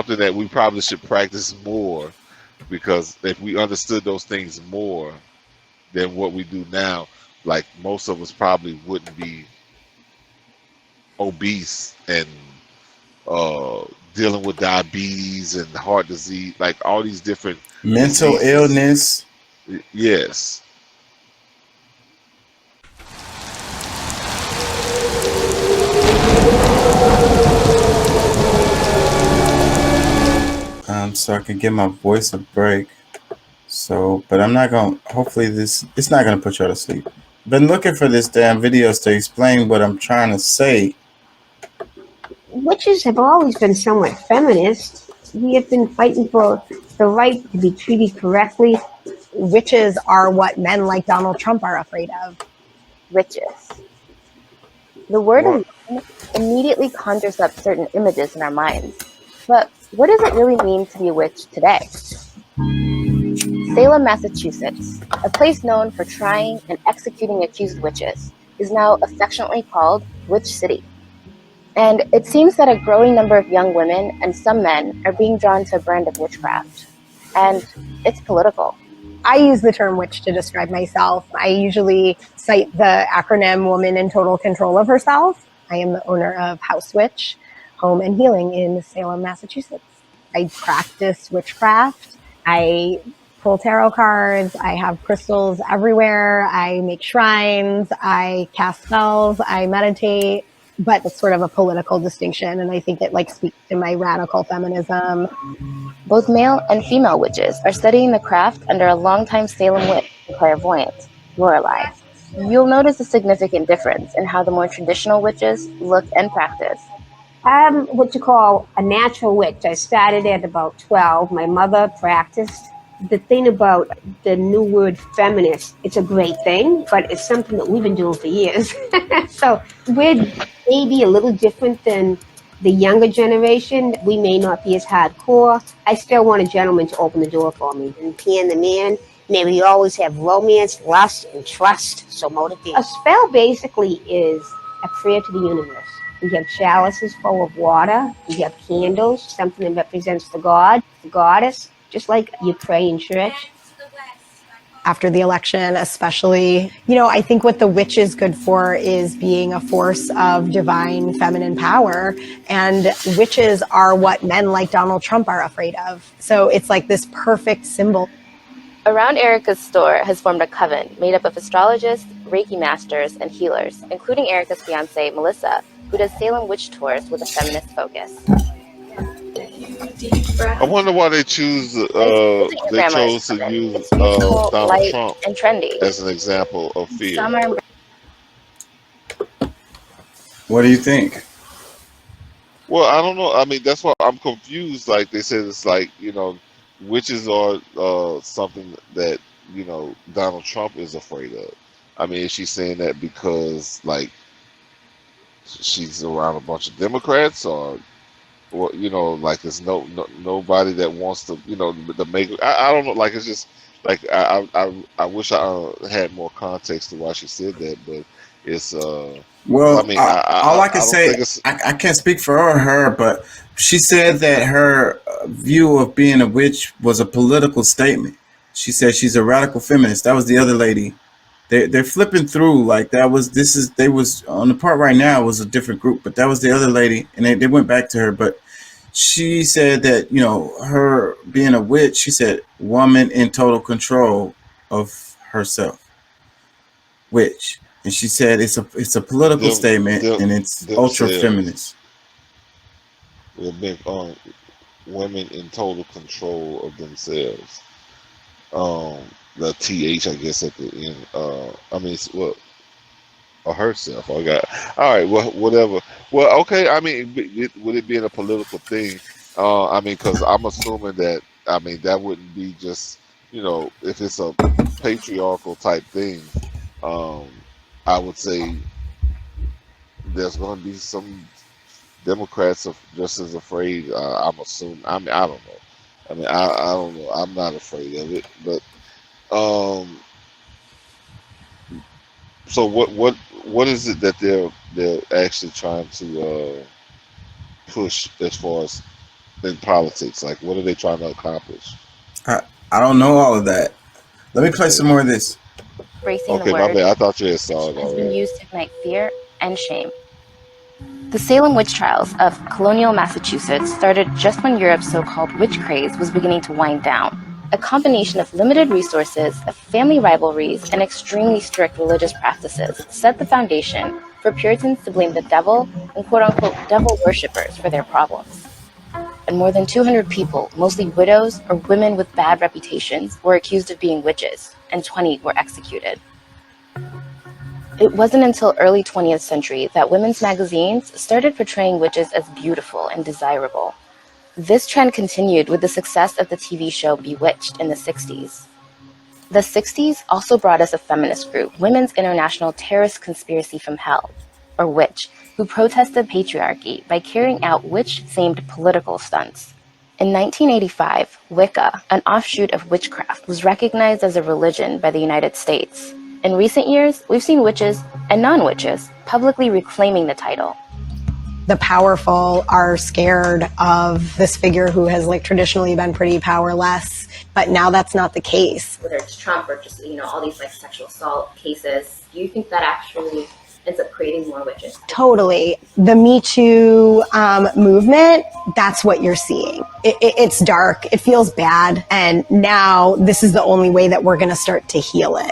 something that we probably should practice more, because if we understood those things more than what we do now, like most of us probably wouldn't be obese and uh, dealing with diabetes and heart disease, like all these different Mental diseases. illness. Yes. So I can give my voice a break. So, but I'm not gonna. Hopefully, it's not gonna put you to sleep. Been looking for this damn videos to explain what I'm trying to say. Witches have always been somewhat feminist. We have been fighting for the right to be treated correctly. Witches are what men like Donald Trump are afraid of. Witches. The word What? alone immediately conjures up certain images in our minds. But what does it really mean to be a witch today? Salem, Massachusetts, a place known for trying and executing accused witches, is now affectionately called Witch City. And it seems that a growing number of young women and some men are being drawn to a brand of witchcraft. And it's political. I use the term witch to describe myself. I usually cite the acronym Woman in Total Control of Herself. I am the owner of House Witch, Home and Healing in Salem, Massachusetts. I practice witchcraft. I pull tarot cards. I have crystals everywhere. I make shrines. I cast spells. I meditate. But it's sort of a political distinction, and I think it speaks to my radical feminism. Both male and female witches are studying the craft under a longtime Salem witch and clairvoyant, Lorelei. You'll notice a significant difference in how the more traditional witches look and practice. I'm what you call a natural witch. I started at about 12. My mother practiced. The thing about the new word feminist, it's a great thing, but it's something that we've been doing for years. So we're maybe a little different than the younger generation. We may not be as hardcore. I still want a gentleman to open the door for me. And being the man, maybe we always have romance, lust, and trust. So motivate. A spell basically is a prayer to the universe. We have chalices full of water. We have candles, something that represents the god, the goddess, just like you pray in church. After the election, especially, I think what the witch is good for is being a force of divine feminine power. And witches are what men like Donald Trump are afraid of. So it's like this perfect symbol. Around Erica's store has formed a coven made up of astrologists, Reiki masters, and healers, including Erica's fiance, Melissa, who does Salem witch tours with a feminist focus. I wonder why they choose. They chose to use Peaceful, Donald light, Trump and trendy. as an example of fear. Some are What do you think? Well, I don't know. I mean, that's why I'm confused. Like they said, it's like witches are something that Donald Trump is afraid of. I mean, is she saying that because she's around a bunch of Democrats, or like there's nobody that wants to the make. I don't know. Like it's just like I wish I had more context to why she said that, but it's Well, I mean all I can don't say, think it's I can't speak for her, but she said that her view of being a witch was a political statement. She said she's a radical feminist. That was the other lady. They're flipping through like that was they was on the part right now was a different group, but that was the other lady, and they went back to her. But she said that her being a witch, she said woman in total control of herself, witch. And she said it's a political statement and it's ultra themselves. feminist. They're big on women in total control of themselves. The th, I guess, at the end. I mean, or herself. I got all right. Well, whatever. Well, okay. I mean, would it be in a political thing? I mean, because I'm assuming that. I mean, that wouldn't be just if it's a patriarchal type thing. Um, I would say there's going to be some Democrats are just as afraid. I'm assuming. I mean, I don't know. I mean, I don't know. I'm not afraid of it, but um. So what is it that they're actually trying to push as far as in politics? Like, what are they trying to accomplish? I, I don't know all of that. Let me play Okay, some more of this. Embracing the okay, my word, bad. I thought you had which saw it has been already. used to ignite fear and shame. The Salem witch trials of colonial Massachusetts started just when Europe's so-called witch craze was beginning to wind down. A combination of limited resources, family rivalries, and extremely strict religious practices set the foundation for Puritans to blame the devil and quote-unquote devil worshippers for their problems. And more than 200 people, mostly widows or women with bad reputations, were accused of being witches, and 20 were executed. It wasn't until early 20th century that women's magazines started portraying witches as beautiful and desirable. This trend continued with the success of the TV show Bewitched in the 60s. The 60s also brought us a feminist group, Women's International Terrorist Conspiracy from Hell, or WITCH, who protested patriarchy by carrying out witch-themed political stunts. In 1985, Wicca, an offshoot of witchcraft, was recognized as a religion by the United States. In recent years, we've seen witches and non-witches publicly reclaiming the title. The powerful are scared of this figure who has like traditionally been pretty powerless, but now that's not the case. Whether it's Trump or just, all these like sexual assault cases, do you think that actually ends up creating more witches? Totally. The Me Too movement, that's what you're seeing. It's dark, it feels bad, and now this is the only way that we're going to start to heal it,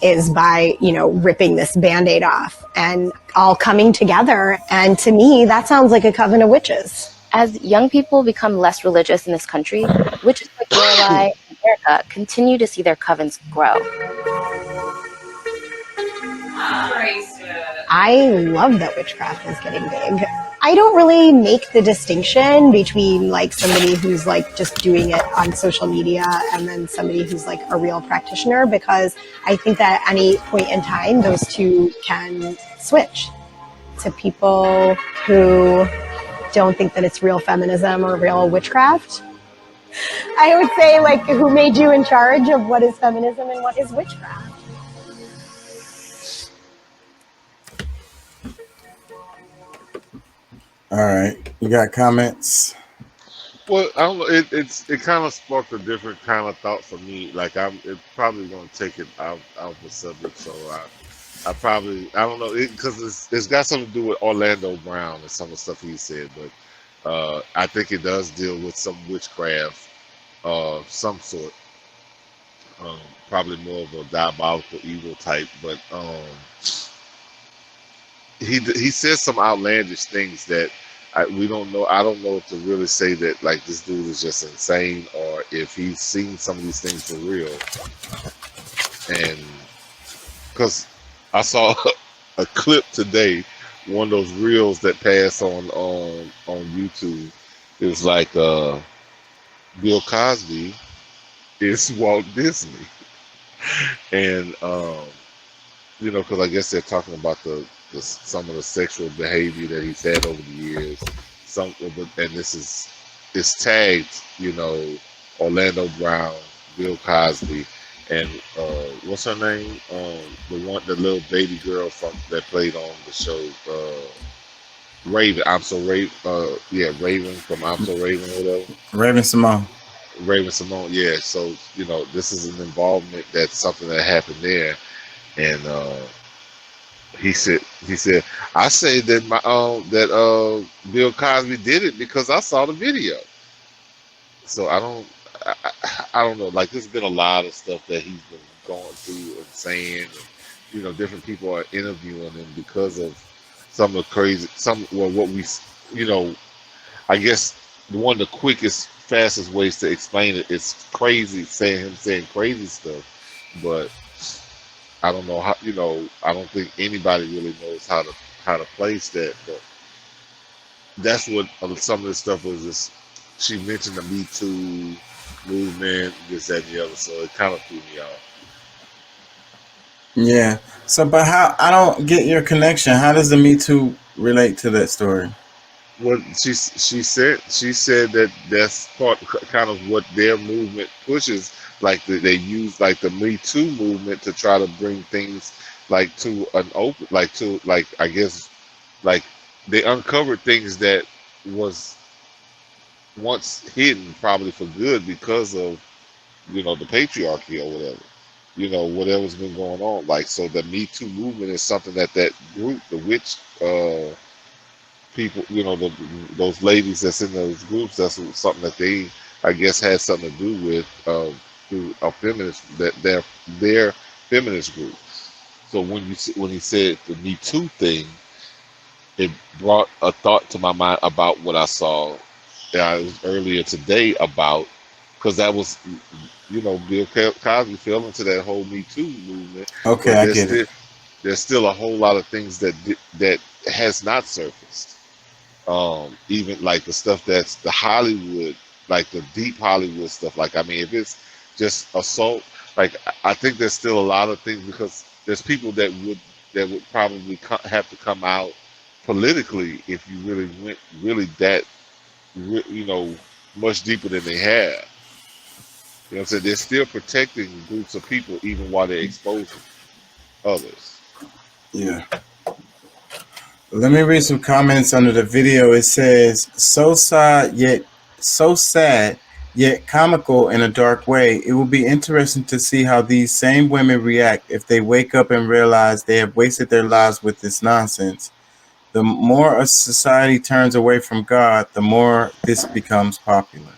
is by, ripping this Band-Aid off and all coming together. And to me, that sounds like a coven of witches. As young people become less religious in this country, witches like Lorelai and Erica continue to see their covens grow. I love that witchcraft is getting big. I don't really make the distinction between like somebody who's like just doing it on social media and then somebody who's like a real practitioner, because I think that at any point in time, those two can switch. To people who don't think that it's real feminism or real witchcraft, I would say, like, who made you in charge of what is feminism and what is witchcraft? All right, you got comments? Well, I don't know. It kind of sparked a different kind of thought for me. Like, I'm it probably going to take it out the subject. So I probably, I don't know, because it's got something to do with Orlando Brown and some of the stuff he said. But I think it does deal with some witchcraft of some sort. Probably more of a diabolical evil type. But he says some outlandish things that we don't know. I don't know if to really say that like this dude is just insane or if he's seen some of these things for real. And because I saw a clip today, one of those reels that pass on YouTube. It was like Bill Cosby is Walt Disney, and because I guess they're talking about the some of the sexual behavior that he's had over the years. And this is it's tagged, Orlando Brown, Bill Cosby, and what's her name? The little baby girl from that played on the show, Raven. I'm so Raven. Yeah, Raven from I'm so Raven, or whatever. Raven Simone. Raven Simone. Yeah. So this is an involvement. That's something that happened there, and he said I say that Bill Cosby did it because I saw the video. So I don't know. Like there's been a lot of stuff that he's been going through and saying, and different people are interviewing him because of some of the crazy, what we, I guess one of the quickest, fastest ways to explain it is crazy, saying crazy stuff, but I don't know how, I don't think anybody really knows how to place that, but that's what some of this stuff was. Just she mentioned the Me Too movement, this, that, and the other, so it kind of threw me off. Yeah. So, but how? I don't get your connection. How does the Me Too relate to that story? What she said that that's kind of what their movement pushes. Like they use like the Me Too movement to try to bring things like to an open, like I guess like they uncovered things that was once hidden probably for good because of the patriarchy or whatever. Whatever's been going on. Like, so the Me Too movement is something that group, the witch people, those ladies that's in those groups, that's something that they, I guess, had something to do with through a feminist, that their feminist group. So when he said the Me Too thing, it brought a thought to my mind about what I saw earlier today about, because that was, Bill Cosby fell into that whole Me Too movement, Okay, but I get it. there's still a whole lot of things that has not surfaced. Even like the stuff that's the Hollywood, like the deep Hollywood stuff. Like, I mean, if it's just assault, like I think there's still a lot of things, because there's people that would probably have to come out politically if you really went really that you know much deeper than they have. You know what I'm saying? They're still protecting groups of people even while they're exposing others. Yeah. Let me read some comments under the video. It says, so sad yet comical in a dark way. It will be interesting to see how these same women react if they wake up and realize they have wasted their lives with this nonsense. The more a society turns away from God, the more this becomes popular.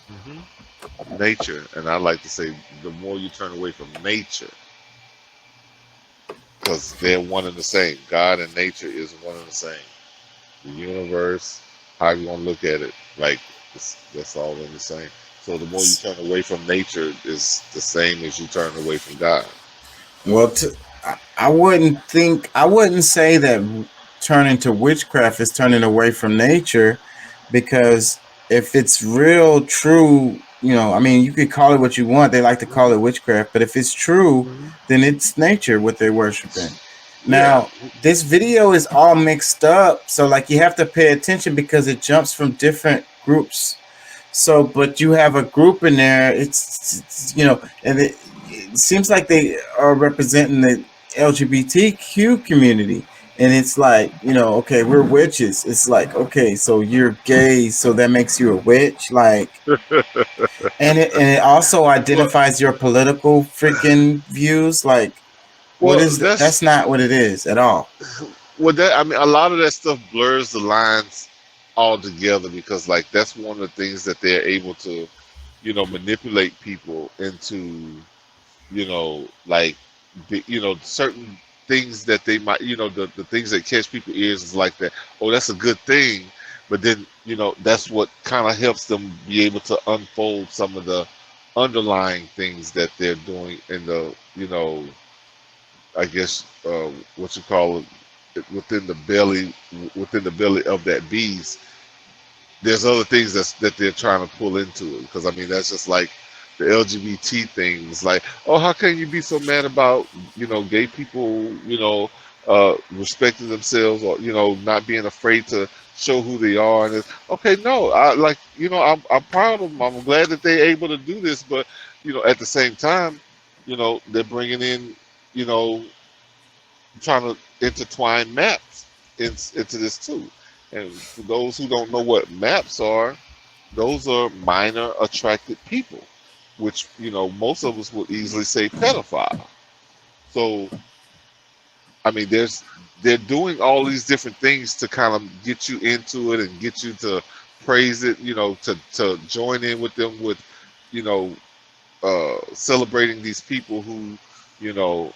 hmm Nature, and I like to say, the more you turn away from nature, because they're one and the same. God and nature is one and the same. The universe, how you want to look at it, like that's all in the same. So the more you turn away from nature is the same as you turn away from God. Well, I wouldn't say that turning to witchcraft is turning away from nature, because if it's real, true, I mean, you could call it what you want. They like to call hmm it witchcraft, but if it's true, hmm then it's nature what they're worshiping. Yeah. Now, this video is all mixed up, so like you have to pay attention because it jumps from different groups. So, but you have a group in there. And it seems like they are representing the LGBTQ community, and it's like, okay, we're witches. It's like, okay, so you're gay, so that makes you a witch, like, and it also well, identifies your political freaking views. Like, what well, is that? That's not what it is at all. that, I mean, a lot of that stuff blurs the lines altogether, because like that's one of the things that they're able to, manipulate people into, like, certain things that they might, the things that catch people's ears is like that. Oh, that's a good thing, but then that's what kind of helps them be able to unfold some of the underlying things that they're doing in the, I guess, what you call it, within the belly of that beast. There's other things that they're trying to pull into it, because I mean that's just like the LGBT things. Like, oh, how can you be so mad about gay people respecting themselves, or not being afraid to show who they are? And it's, okay, no, I like, I'm proud of them. I'm glad that they're able to do this, but at the same time, they're bringing in, you know trying to intertwine maps into this too. And for those who don't know what maps are, those are minor attracted people, which most of us would easily say pedophile. So I mean, they're doing all these different things to kind of get you into it and get you to praise it, to join in with them with you know celebrating these people who you know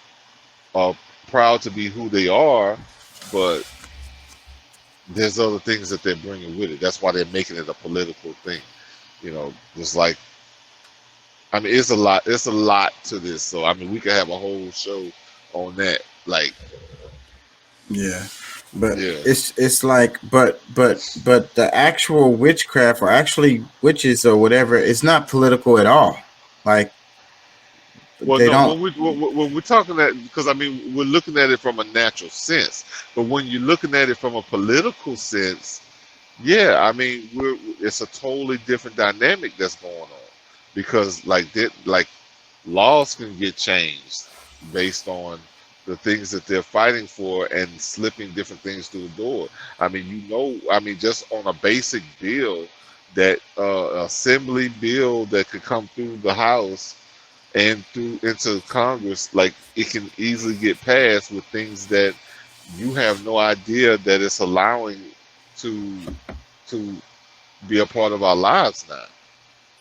are proud to be who they are, but there's other things that they're bringing with it. That's why they're making it a political thing. Just like, I mean, it's a lot. It's a lot to this. So I mean, we could have a whole show on that. Like, Yeah, but yeah. it's like, but the actual witchcraft, or actually witches or whatever, is not political at all. Like, Well, they no, don't. when we're talking that, because I mean, we're looking at it from a natural sense, but when you're looking at it from a political sense, yeah, I mean, it's a totally different dynamic that's going on, because like laws can get changed based on the things that they're fighting for and slipping different things through the door. I mean, I mean, just on a basic bill, that assembly bill that could come through the House and through into Congress, like it can easily get passed with things that you have no idea that it's allowing to to be a part of our lives now.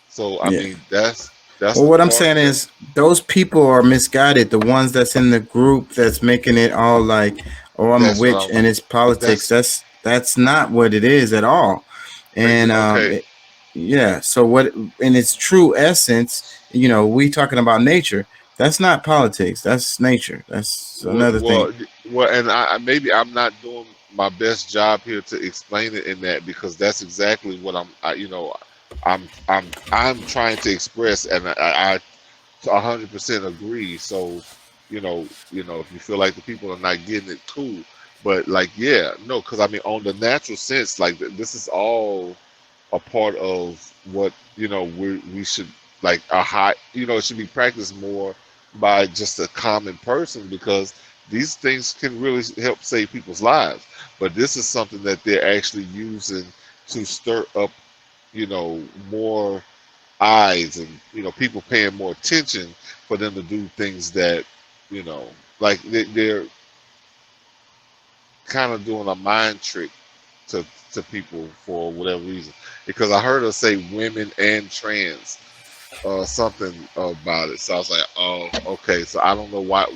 So I Yeah. mean that's Well, the what I'm part saying that is those people are misguided. The ones that's in the group that's making it all like, oh, I'm a that's what witch I'm and it's politics. that's That's not what it is at all. And okay. yeah. So what in its true essence, we talking about nature. That's not politics. That's nature. That's Well, another thing. well, and maybe I'm not doing my best job here to explain it in that because that's exactly what I'm trying to express, and I 100% agree. So, if you feel like the people are not getting it, cool. But like, yeah, no, because I mean, on the natural sense, like this is all a part of what we should like a high it should be practiced more by just a common person because these things can really help save people's lives, but this is something that they're actually using to stir up more eyes and people paying more attention for them to do things that you know like they're kind of doing a mind trick to people for whatever reason. Because I heard her say women and trans something about it. So I was like, oh, okay. So I don't know what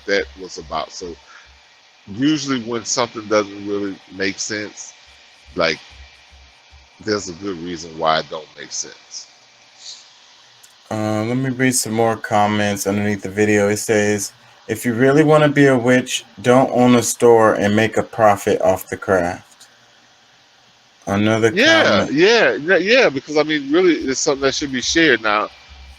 that was about. So usually when something doesn't really make sense, like there's a good reason why it don't make sense. Let me read some more comments underneath the video. It says, if you really want to be a witch, don't own a store and make a profit off the craft. Another Yeah, comment. yeah. Because I mean, really, it's something that should be shared. Now,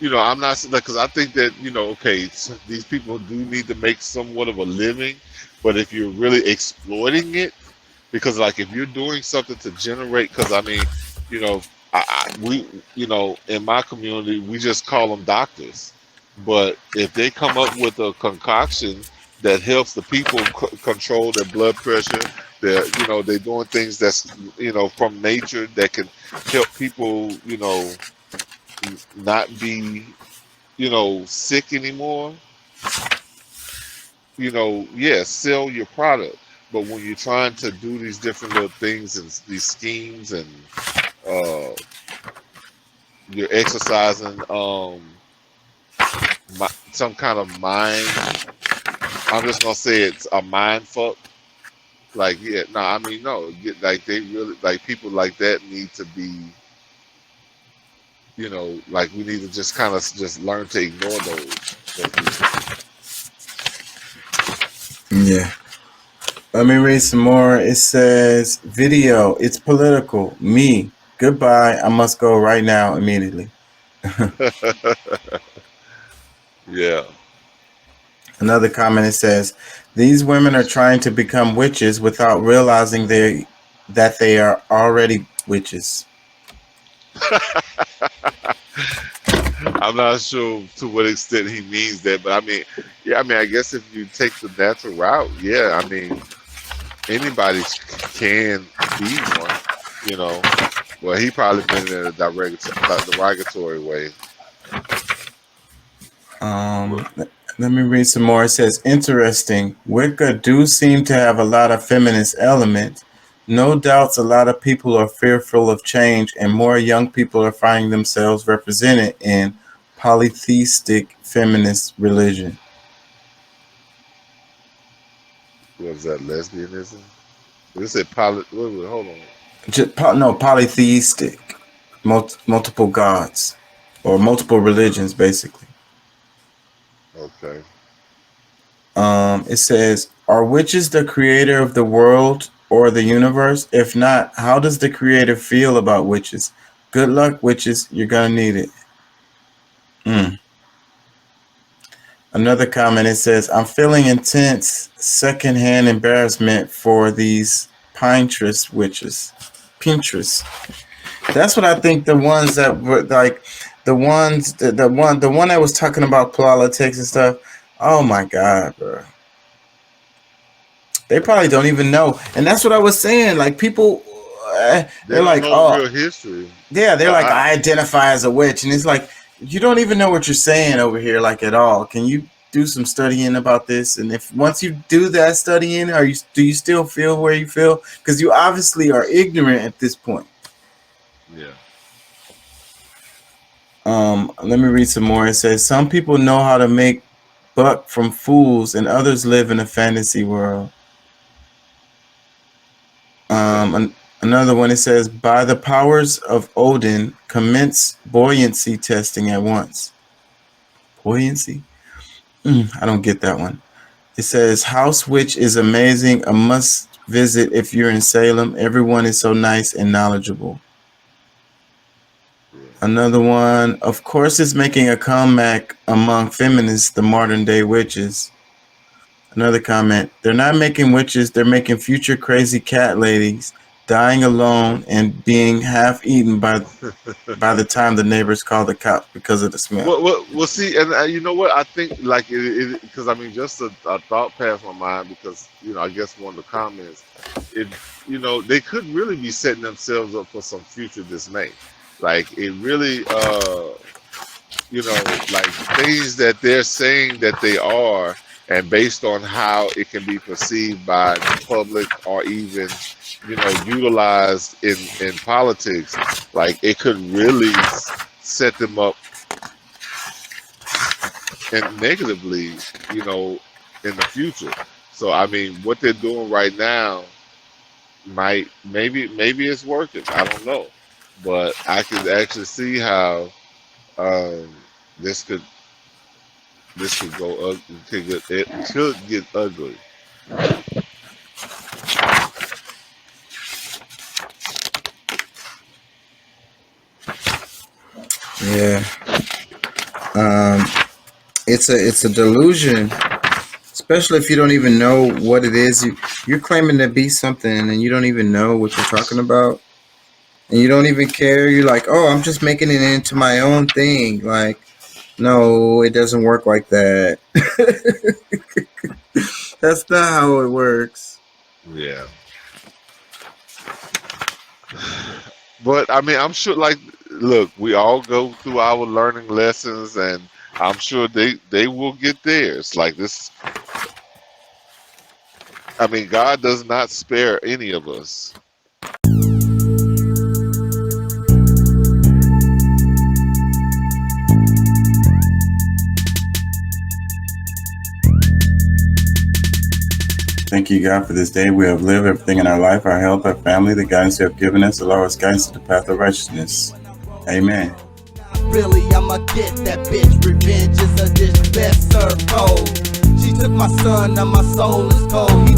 I'm not saying that because I think that okay, these people do need to make somewhat of a living, but if you're really exploiting it, because like if you're doing something to generate, because I mean, you know, we, in my community, we just call them doctors, but if they come up with a concoction that helps the people control their blood pressure, they're doing things that's from nature that can help people not be sick anymore. Yes, sell your product. But when you're trying to do these different little things and these schemes and uh, you're exercising some kind of mind, I'm just gonna say it's a mind fuck. Like, yeah, no, I mean, no, like they really like people like that need to be, like we need to just kind of just learn to ignore those people. Yeah. Let me read some more. It says, video, it's political. Me. Goodbye. I must go right now, immediately. Yeah. Another comment, it says, these women are trying to become witches without realizing that they are already witches. I'm not sure to what extent he means that, but I mean, yeah, I mean, I guess if you take the natural route, yeah, I mean, anybody can be one, you know. Well, he probably meant it in a derogatory way. But Let me read some more. It says, interesting. Wicca do seem to have a lot of feminist elements. No doubts a lot of people are fearful of change, and more young people are finding themselves represented in polytheistic feminist religion. what was that, lesbianism? They said hold on. No, polytheistic. Multiple gods. Or multiple religions, basically. Okay. It says, are witches the creator of the world or the universe? If not, how does the creator feel about witches? Good luck, witches. You're going to need it. Mm. Another comment, it says, I'm feeling intense secondhand embarrassment for these Pinterest witches. Pinterest. That's what I think the ones that were like, the one that was talking about politics and stuff. Oh my God, bro. They probably don't even know. And that's what I was saying. Like people, They they're don't like, know the oh, real history. yeah, they're like, I I identify as a witch, and it's like, you don't even know what you're saying over here, like at all. Can you do some studying about this? And if once you do that studying, do you still feel where you feel? Because you obviously are ignorant at this point. yeah. Let me read some more. It says some people know how to make buck from fools, and others live in a fantasy world. Yeah. Another one, it says, by the powers of Odin, commence buoyancy testing at once. Buoyancy? I don't get that one. It says, House Witch is amazing. A must visit if you're in Salem. Everyone is so nice and knowledgeable. Yeah. Another one, of course, is making a comeback among feminists, the modern day witches. Another comment, they're not making witches, they're making future crazy cat ladies dying alone and being half eaten by the time the neighbors call the cops because of the smell. Well, see, and you know what? I think like it because I mean, just a thought passed my mind because I guess one of the comments, it they could really be setting themselves up for some future dismay. Like it really, like things that they're saying that they are, and based on how it can be perceived by the public or even utilized in politics, like it could really set them up and negatively, in the future. So I mean, what they're doing right now might maybe it's working. I don't know, but I could actually see how um, this could go it could get ugly. Yeah. Um, it's a delusion, especially if you don't even know what it is. You're claiming to be something and you don't even know what you're talking about. And you don't even care. You're like, oh, I'm just making it into my own thing. Like, no, it doesn't work like that. That's not how it works. Yeah, but I mean, I'm sure. Like, look, we all go through our learning lessons, and I'm sure they will get theirs. Like this, I mean, God does not spare any of us. Thank you, God, for this day. We have lived everything in our life, our health, our family, the guidance you have given us, allow us guidance to the path of righteousness. Amen. Really, I'ma get that bitch. Revenge is a dish best served cold. She took my son, now my soul is cold. He